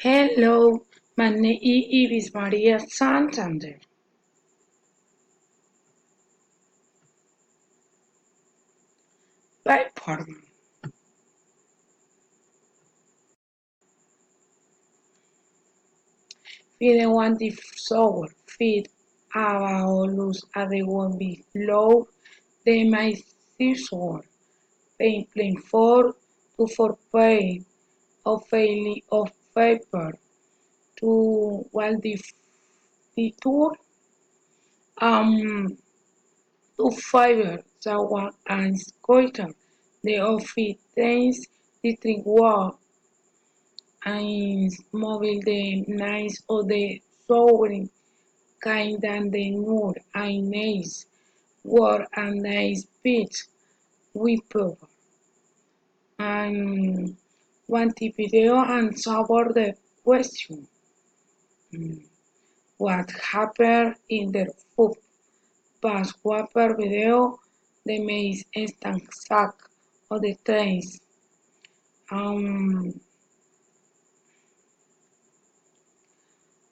Hello, my name is Maria Santander. Paperman. Feed one the soul, feed abaolus adequon below the my sword, plain for to for pay of failing of paper to while the tour um to fiber someone and sculptor the office trains the drink war and mobile the nice of the sovereign kind and the mood and nice word and nice pitch with power. And one the video and cover the question. What happened in the food past Whopper video the maze instant sack of the trains. Um,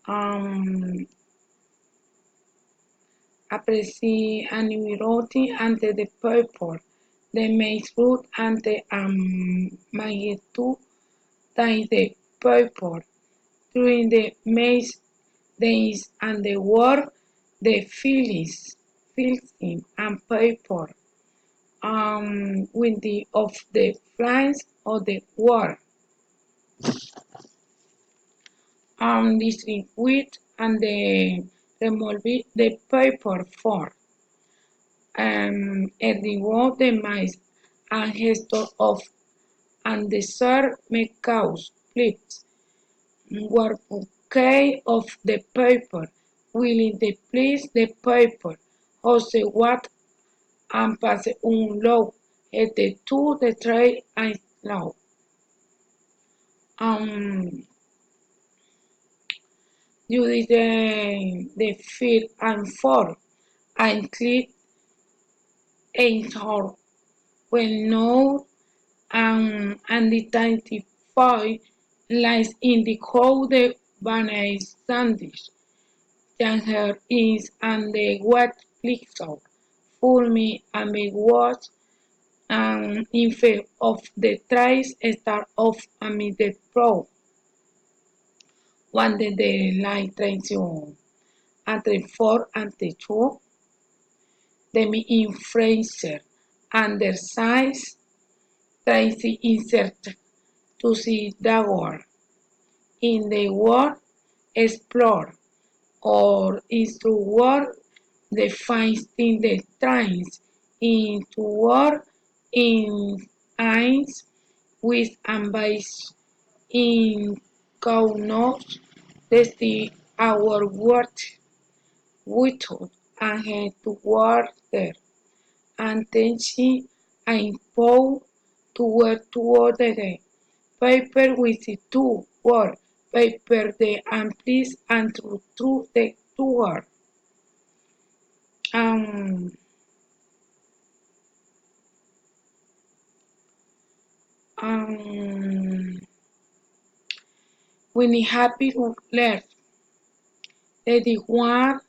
um, Apreci anniverosi ante the paper, the maze route ante magnitude by the paper. During the maze days and the war, the feeling and paper. With the of the flames of the war. Distribute and the remove the paper for. Erdigo the mice and gesture of and the sir make cause flips. Work okay of the paper. Willing the please the paper. Jose what and pass un low. The two the tray and low. Um, you did the feel and four and click and her when no and the 25 lies in the code the banana sandwich. Danger is and the wet pixel. Fool me and make watch and in favor of the tries start off amid the pro. One de the light traición entre 4 and 2 de mi influencer undersize Tracy insert to see the world in the world explore or is to work the finding the trains into work in eyes with ambition in Kaunos desde our work without and head to work there and then she and Paul to work toward the paper with the two word paper the and please and through the two word. Um, um, when he happy who left, the one,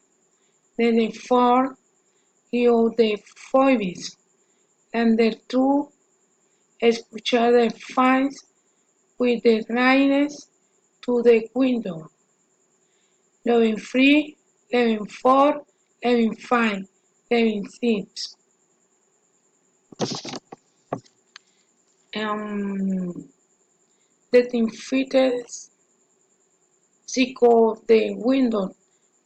the four, you the phoebes, and the two, escuchar the fines with the dryness to the window. 11 3, 11 4, 11 5, 11 6. The defeated psycho the window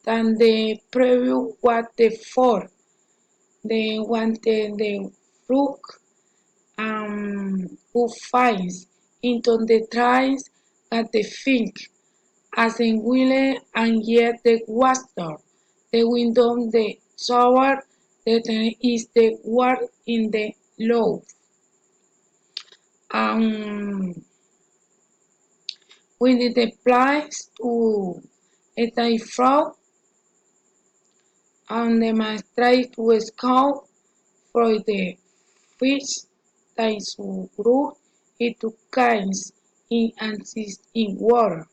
than the preview what the for the wanted the rook who finds into the tries at the think as in Wille and yet the waster the window the shower that is the word in the law. Um, when it applies to a fraud and demonstrate to scout for the fish that su group it kinds in assist in water.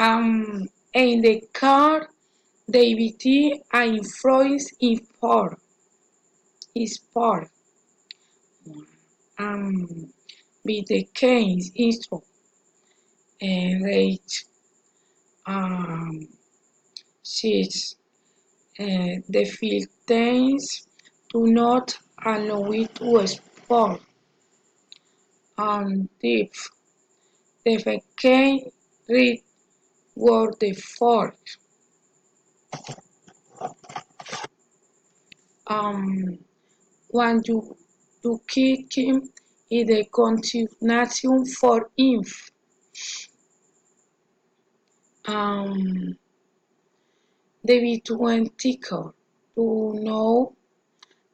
In the car, David and Freud is part. With the case intro and rate um, sheets. The filters do not allow it to export deep. The vacant read word the fork. Um, when you kick him in the continuation for inf. Um, the between ticker to know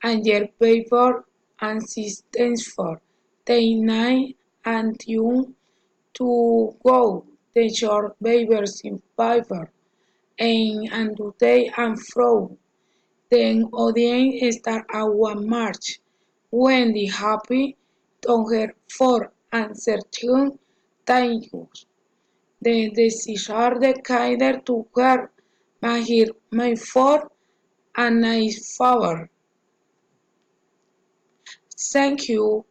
and your paper and systems for the night and you to go the short papers in paper and today and fro. Then audience start our march when the happy to for uncertain times. The desire the kinder to her my for a nice favor. Thank you.